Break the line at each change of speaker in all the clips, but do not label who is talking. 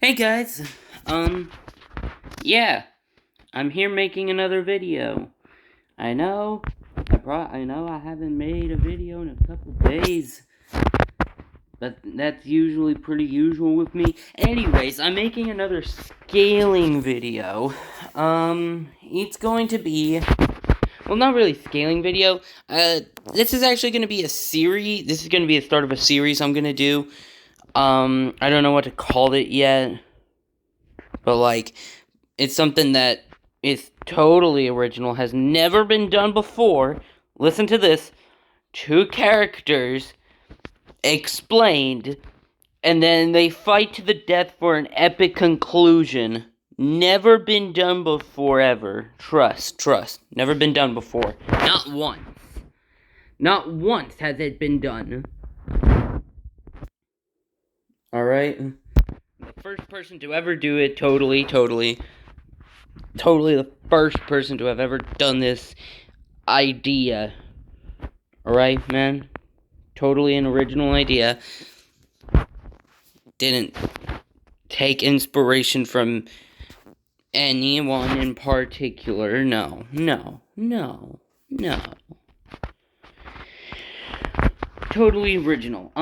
Hey guys, yeah, I'm here making another video. I know, I haven't made a video in a couple days, but that's usually pretty usual with me. Anyways, I'm making another scaling video. It's going to be, well, not really scaling video. This is actually going to be a series. This is going to be the start of a series I'm going to do. I don't know what to call it yet. But, like, it's something that is totally original, has never been done before. Listen to this. 2 characters explained, and then they fight to the death for an epic conclusion. Never been done before, ever. Trust. Never been done before. Not once. Not once has it been done. Alright? The first person to ever do it, totally the first person to have ever done this idea. Alright, man? Totally an original idea. Didn't take inspiration from anyone in particular. No. Totally original.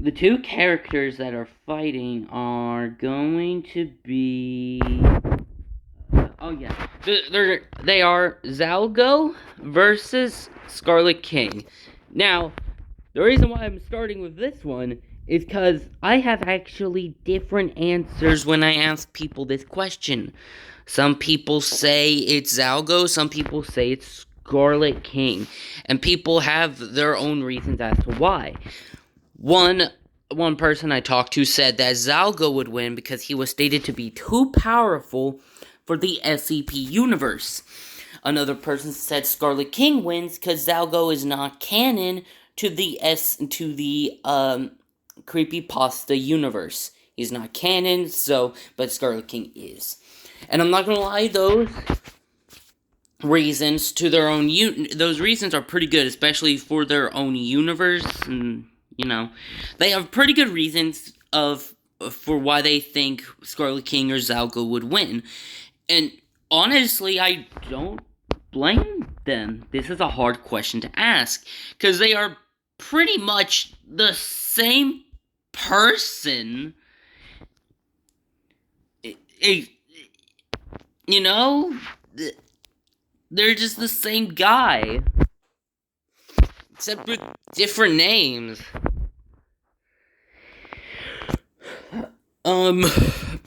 The 2 characters that are fighting are going to be... They are Zalgo versus Scarlet King. Now, the reason why I'm starting with this one is because I have actually different answers when I ask people this question. Some people say it's Zalgo, some people say it's Scarlet King. And people have their own reasons as to why. One person I talked to said that Zalgo would win because he was stated to be too powerful for the SCP universe. Another person said Scarlet King wins because Zalgo is not canon to the creepypasta universe. He's not canon, but Scarlet King is. And I'm not gonna lie, those reasons to their own those reasons are pretty good, especially for their own universe, and they have pretty good reasons for why they think Scarlet King or Zalgo would win. And honestly, I don't blame them. This is a hard question to ask, because they are pretty much the same person. They're just the same guy, except with different names.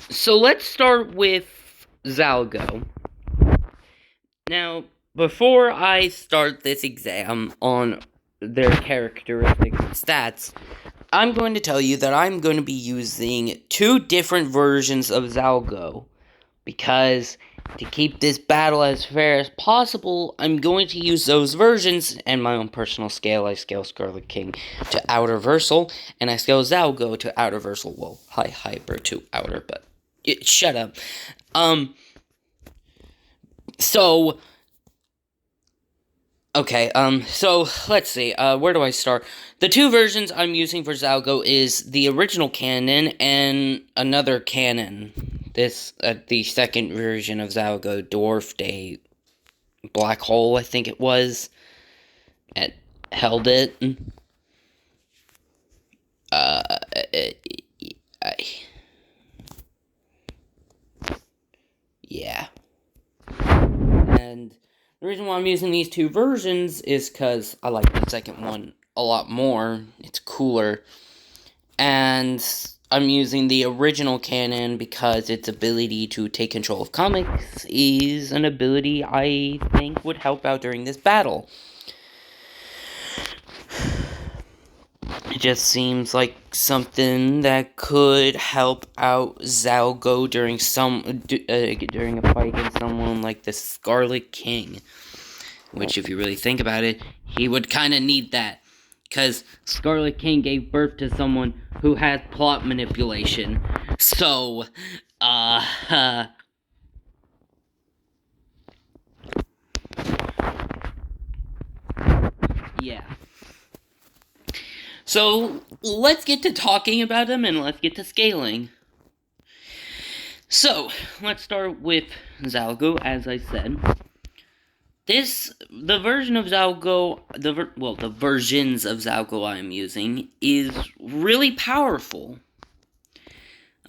So let's start with Zalgo. Now, before I start this exam on their characteristic stats, I'm going to tell you that I'm going to be using 2 different versions of Zalgo, because to keep this battle as fair as possible, I'm going to use those versions and my own personal scale. I scale Scarlet King to outer versal, and I scale Zalgo to outer versal. Well, high hyper to outer, but shut up. So let's see, where do I start? The 2 versions I'm using for Zalgo is the original canon and another canon. The second version of Zalgo dwarfed a black hole, I think it was. It held it. Yeah. And the reason why I'm using these 2 versions is because I like the second one a lot more. It's cooler. And I'm using the original canon because its ability to take control of comics is an ability I think would help out during this battle. It just seems like something that could help out Zalgo during during a fight against someone like the Scarlet King. Which, if you really think about it, he would kind of need that. Because Scarlet King gave birth to someone who has plot manipulation. So, yeah. So, let's get to talking about him and let's get to scaling. So, let's start with Zalgo, as I said. The version of Zalgo, the versions of Zalgo I'm using, is really powerful.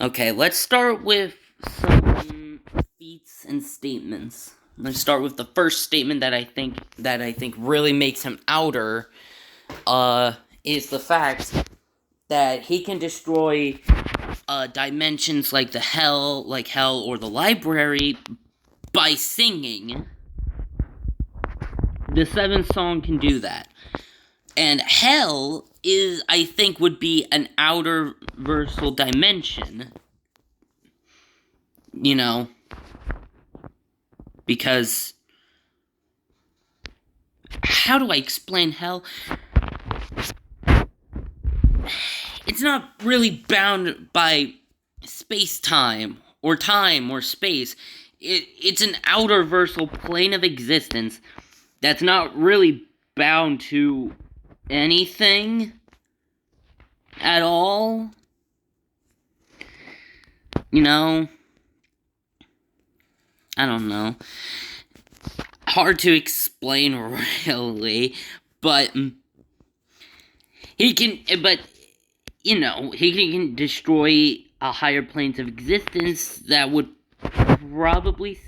Okay, let's start with some feats and statements. Let's start with the first statement that I think really makes him outer, is the fact that he can destroy dimensions like hell or the library by singing. The seventh song can do that. And hell I think, would be an outer versal dimension. You know, because how do I explain hell? It's not really bound by space-time or space. It's an outer versal plane of existence that's not really bound to anything at all. You know, I don't know. Hard to explain really, but he can destroy higher planes of existence that would probably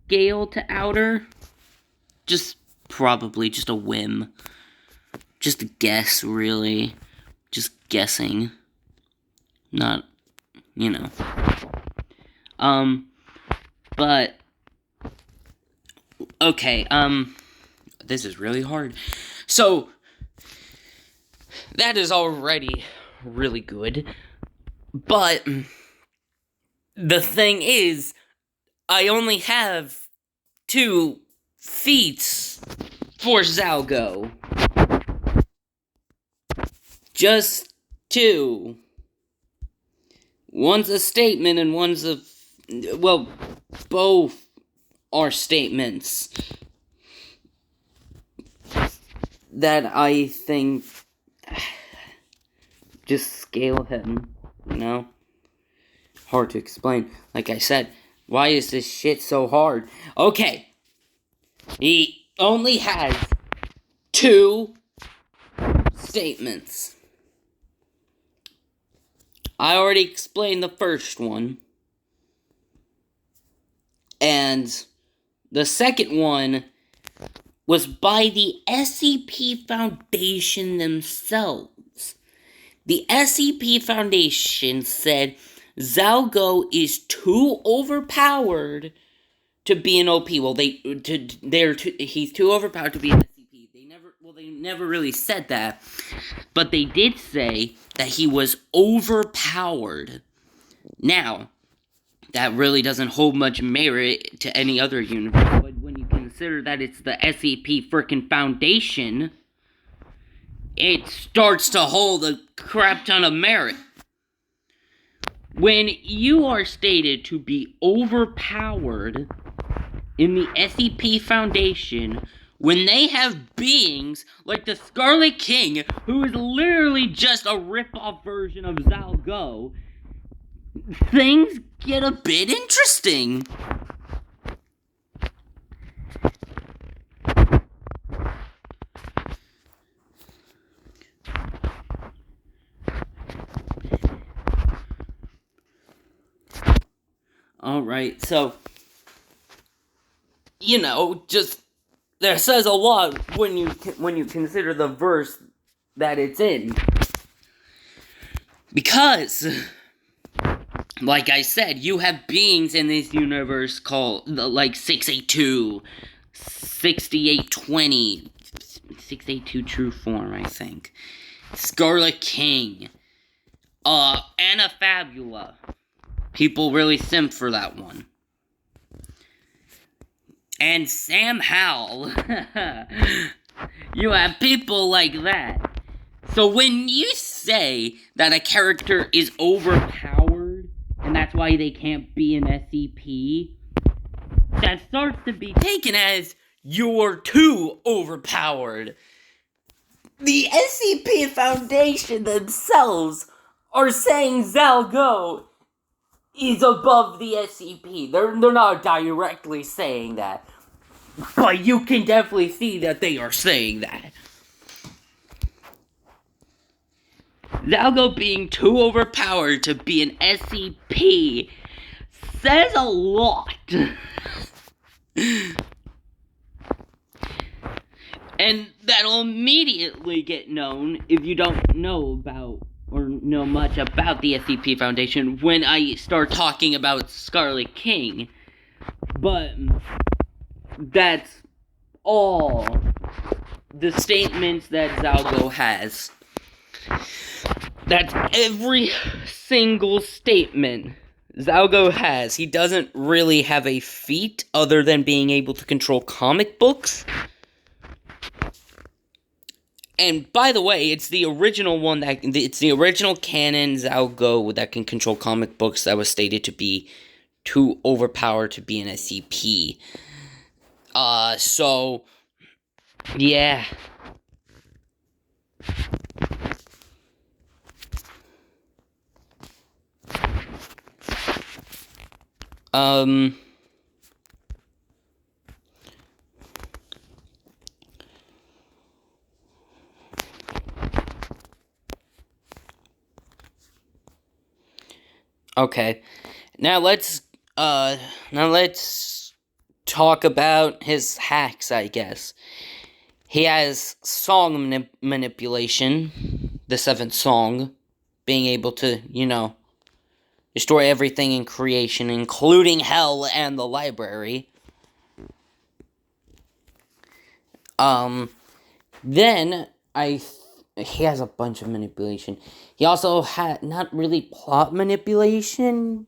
scale to outer. Just probably, just a whim. Just a guess, really. Just guessing. Not, but, okay, this is really hard. So, that is already really good, but the thing is, I only have 2 feats for Zalgo. Just 2. One's a statement and one's both are statements that I think just scale him, Hard to explain. Like I said, why is this shit so hard? Okay. He only has 2 statements. I already explained the first one. And the second one was by the SCP Foundation themselves. The SCP Foundation said Zalgo is too overpowered to be an OP. Well, he's too overpowered to be an SCP. They never really said that, but they did say that he was overpowered. Now, that really doesn't hold much merit to any other universe, but when you consider that it's the SCP frickin' Foundation, it starts to hold a crap ton of merit. When you are stated to be overpowered in the SCP Foundation, when they have beings like the Scarlet King, who is literally just a rip-off version of Zalgo, things get a bit interesting. Alright, so, just, that says a lot when you consider the verse that it's in. Because, like I said, you have beings in this universe called, 682, 6820, 682 True Form, I think. Scarlet King, Anafabula. People really simp for that one. And Sam Howell. You have people like that. So when you say that a character is overpowered, and that's why they can't be an SCP, that starts to be taken as you're too overpowered. The SCP Foundation themselves are saying Zalgo is above the SCP. They're not directly saying that, but you can definitely see that they are saying that. Zalgo being too overpowered to be an SCP says a lot. And that'll immediately get known if you don't know about or know much about the SCP Foundation when I start talking about Scarlet King. But that's all the statements that Zalgo has. That's every single statement Zalgo has. He doesn't really have a feat other than being able to control comic books. And by the way, it's the original one it's the original canon Zalgo that can control comic books that was stated to be too overpowered to be an SCP. So yeah. Okay. Now let's talk about his hacks, I guess. He has song manipulation, the 7th song, being able to, destroy everything in creation, including hell and the library. Then he has a bunch of manipulation. He also had not really plot manipulation,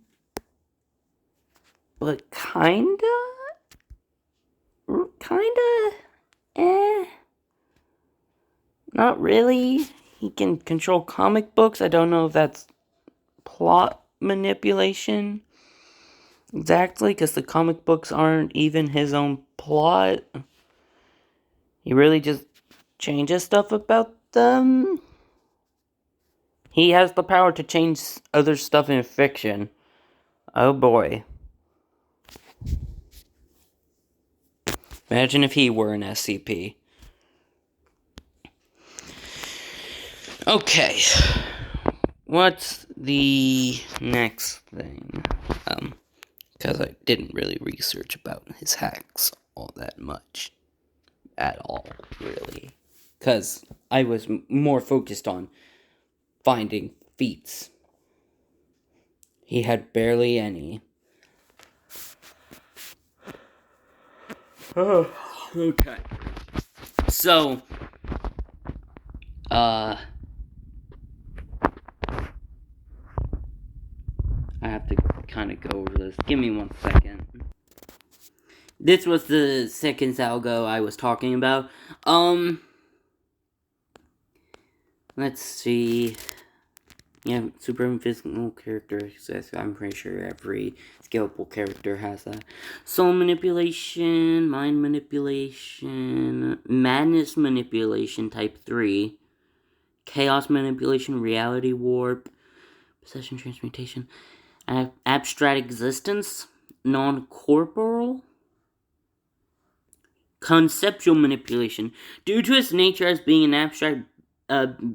but kinda, not really. He can control comic books. I don't know if that's plot manipulation exactly, because the comic books aren't even his own plot. He really just changes stuff about them. He has the power to change other stuff in fiction. Oh boy. Imagine if he were an SCP. Okay. What's the next thing? Because I didn't really research about his hacks all that much. At all, really. Because I was more focused on finding feats. He had barely any. Okay. So, I have to kind of go over this. Give me 1 second. This was the second Zalgo I was talking about. Let's see. Yeah, super physical character. I'm pretty sure every scalable character has that. Soul manipulation, mind manipulation, madness manipulation type 3, chaos manipulation, reality warp, possession transmutation, abstract existence, non-corporeal, conceptual manipulation. Due to its nature as being an abstract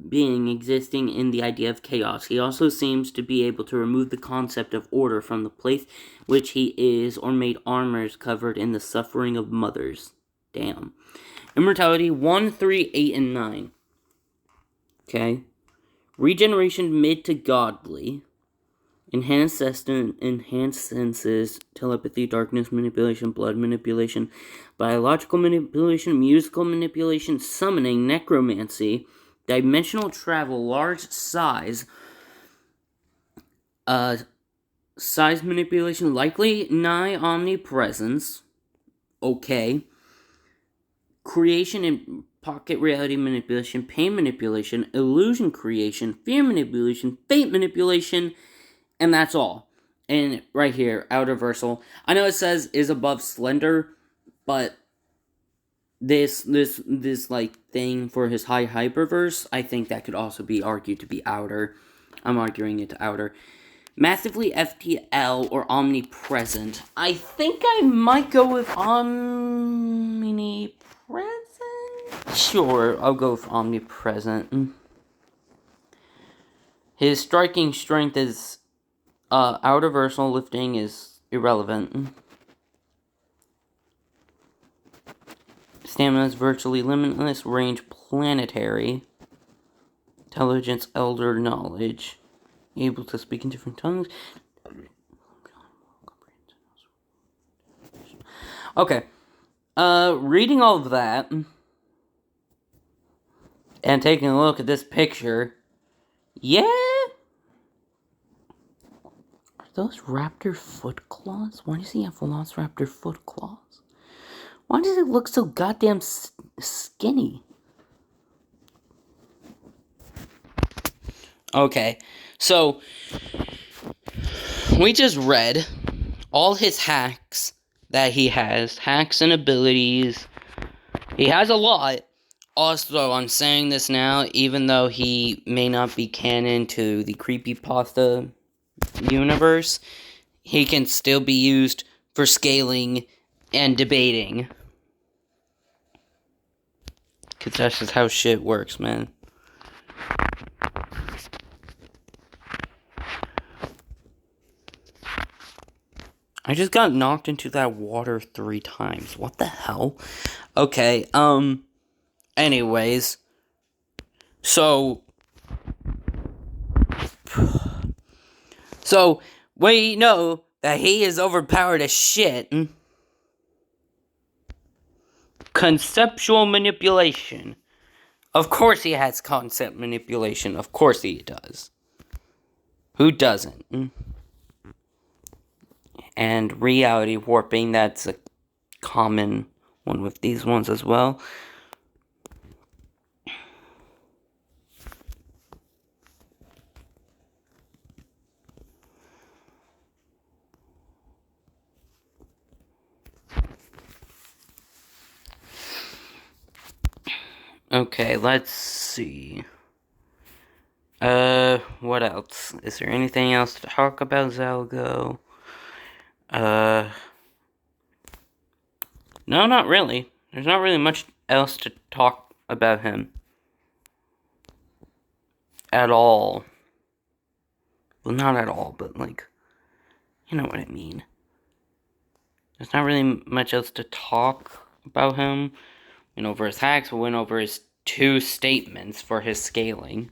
being existing in the idea of chaos, he also seems to be able to remove the concept of order from the place which he is, or made armors covered in the suffering of mothers. Damn. Immortality 1, 3, 8, and 9. Okay. Regeneration mid to godly. Enhanced senses, telepathy, darkness manipulation, blood manipulation, biological manipulation, musical manipulation, summoning, necromancy, dimensional travel, large size, size manipulation, likely nigh omnipresence, okay, creation and pocket reality manipulation, pain manipulation, illusion creation, fear manipulation, fate manipulation, and that's all. And right here, outer versal. I know it says is above slender, but this like thing for his high hyperverse, I think that could also be argued to be outer. I'm arguing it to outer. Massively FTL or omnipresent. I think I might go with omnipresent. Sure, I'll go with omnipresent. His striking strength is outer versatile, lifting is irrelevant. Stamina is virtually limitless, range planetary. Intelligence, elder knowledge. Able to speak in different tongues. Okay. Reading all of that and taking a look at this picture. Yeah. Are those raptor foot claws? Why does he have velociraptor foot claws? Why does it look so goddamn skinny? Okay, so we just read all his hacks that he has. Hacks and abilities. He has a lot. Also, I'm saying this now, even though he may not be canon to the creepypasta universe, he can still be used for scaling and debating. Because that's just how shit works, man. I just got knocked into that water 3 times. What the hell? Okay, anyways. So, we know that he is overpowered as shit. Conceptual manipulation. Of course he has concept manipulation. Of course he does. Who doesn't? And reality warping, that's a common one with these ones as well. Okay, let's see. What else? Is there anything else to talk about Zalgo? No, not really. There's not really much else to talk about him. At all. Well, not at all, but like, you know what I mean. There's not really much else to talk about him. We went over his hacks, we went over his 2 statements for his scaling.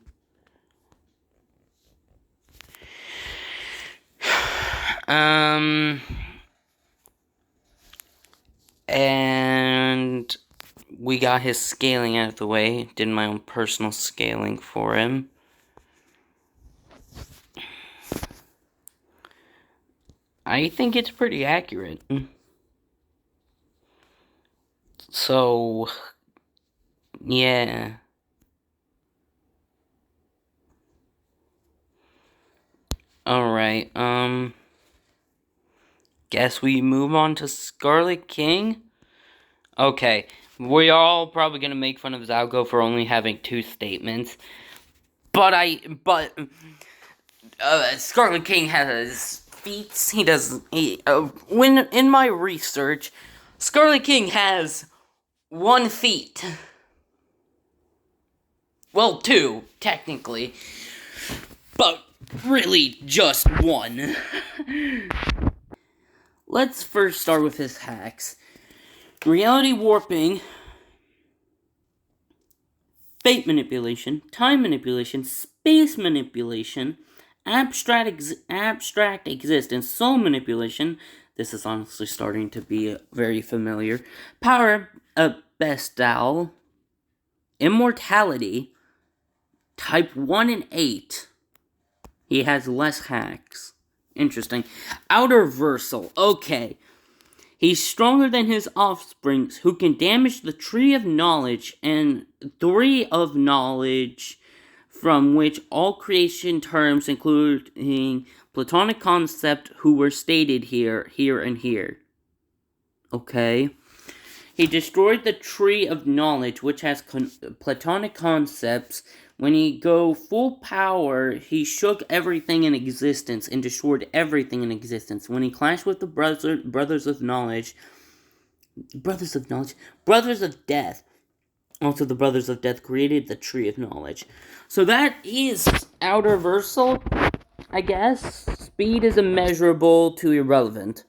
And we got his scaling out of the way. Did my own personal scaling for him. I think it's pretty accurate. So, yeah. Alright, guess we move on to Scarlet King? Okay, we are all probably gonna make fun of Zalgo for only having 2 statements. But Scarlet King has feats. When in my research, Scarlet King has 1 feat. Well, 2, technically. But really, just 1. Let's first start with his hacks. Reality warping, fate manipulation, time manipulation, space manipulation, abstract existence, soul manipulation. This is honestly starting to be very familiar. Power Bestal, immortality, type 1 and 8. He has less hacks. Interesting. Outer versal. Okay. He's stronger than his offsprings, who can damage the Tree of Knowledge and 3 of Knowledge, from which all creation terms, including Platonic concept, who were stated here, and here. Okay. He destroyed the tree of knowledge, which has Platonic concepts. When he go full power, he shook everything in existence and destroyed everything in existence. When he clashed with the brothers of death, also the brothers of death created the tree of knowledge. So that is outer versal, I guess. Speed is immeasurable to irrelevant.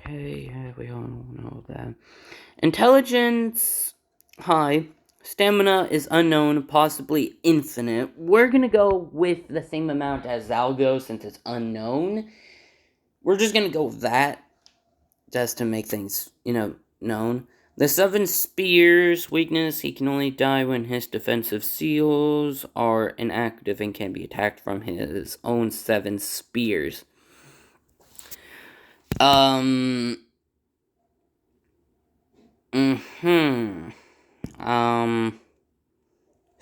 Okay, we all know that. Intelligence, high. Stamina is unknown, possibly infinite. We're gonna go with the same amount as Zalgo since it's unknown. We're just gonna go with that, just to make things, known. The 7 spears, weakness, he can only die when his defensive seals are inactive and can be attacked from his own 7 spears. So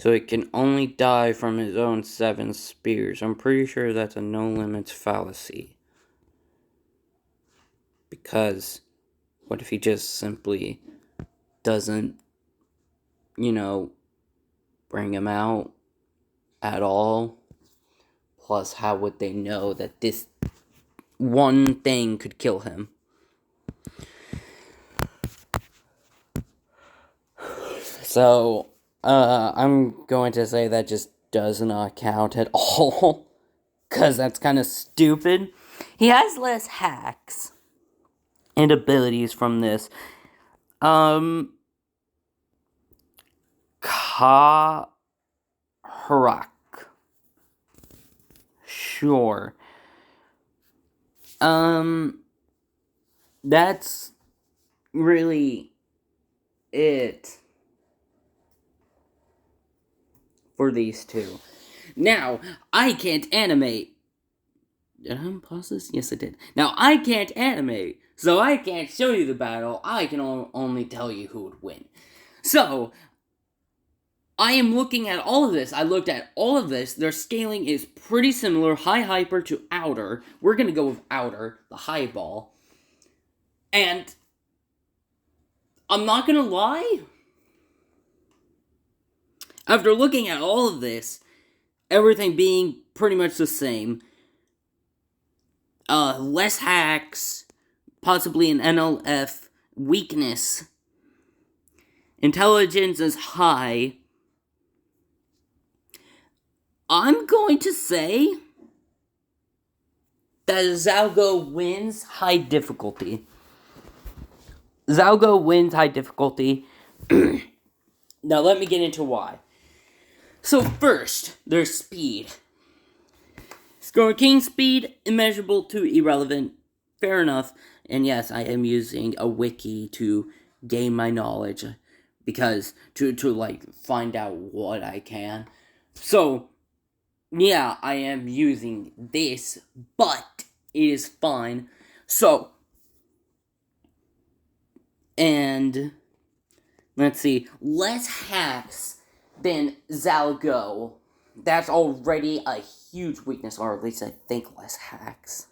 it can only die from his own 7 spears. I'm pretty sure that's a no limits fallacy. Because what if he just simply doesn't, bring him out at all? Plus, how would they know that this one thing could kill him? So, I'm going to say that just does not count at all. Because that's kind of stupid. He has less hacks and abilities from this. Harak. Sure. That's really it for these two. Now, I can't animate. Did I pause this? Yes, I did. Now, I can't animate, so I can't show you the battle. I can only tell you who would win. So, I am looking at all of this. I looked at all of this. Their scaling is pretty similar. High hyper to outer. We're going to go with outer, the high ball. And I'm not going to lie. After looking at all of this, everything being pretty much the same, less hacks, possibly an NLF, weakness, intelligence is high, I'm going to say that Zalgo wins high difficulty. Zalgo wins high difficulty. Now let me get into why. So first, their speed. Scarlet King speed, immeasurable to irrelevant. Fair enough. And yes, I am using a wiki to gain my knowledge. Because, to find out what I can. So, yeah, I am using this, but it is fine. So, and let's see, less hacks than Zalgo. That's already a huge weakness, or at least I think less hacks.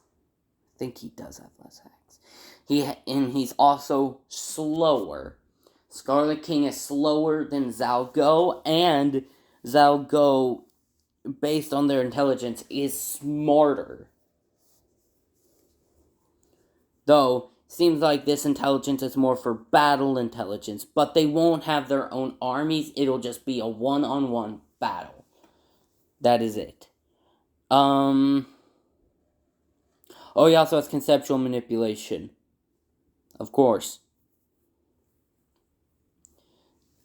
I think he does have less hacks. He's also slower. Scarlet King is slower than Zalgo, and Zalgo, based on their intelligence, is smarter. Though, seems like this intelligence is more for battle intelligence, but they won't have their own armies, it'll just be a one-on-one battle. That is it. Oh, he also has conceptual manipulation. Of course.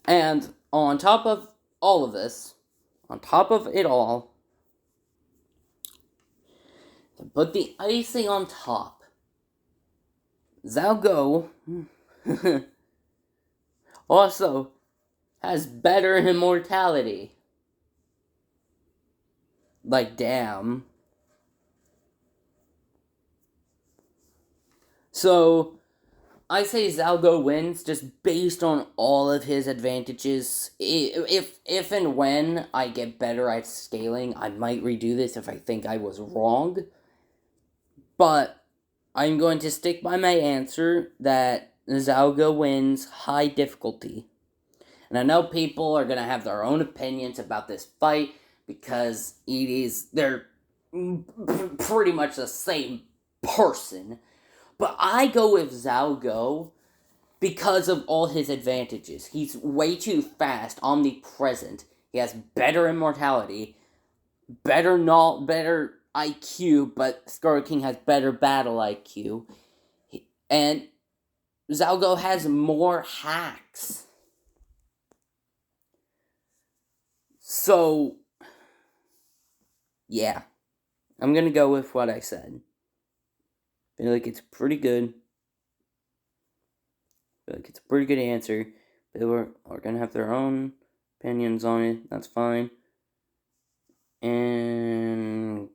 And on top of all of this, on top of it all, to put the icing on top, Zalgo also has better immortality. Like, damn. So, I say Zalgo wins just based on all of his advantages. If and when I get better at scaling, I might redo this if I think I was wrong. But I'm going to stick by my answer that Zalgo wins high difficulty. And I know people are going to have their own opinions about this fight because they're pretty much the same person. But I go with Zalgo because of all his advantages. He's way too fast, omnipresent. He has better immortality, better IQ, but Scarlet King has better battle IQ. And Zalgo has more hacks. So, yeah. I'm gonna go with what I said. I feel like it's pretty good. I feel like it's a pretty good answer. People are gonna have their own opinions on it. That's fine. And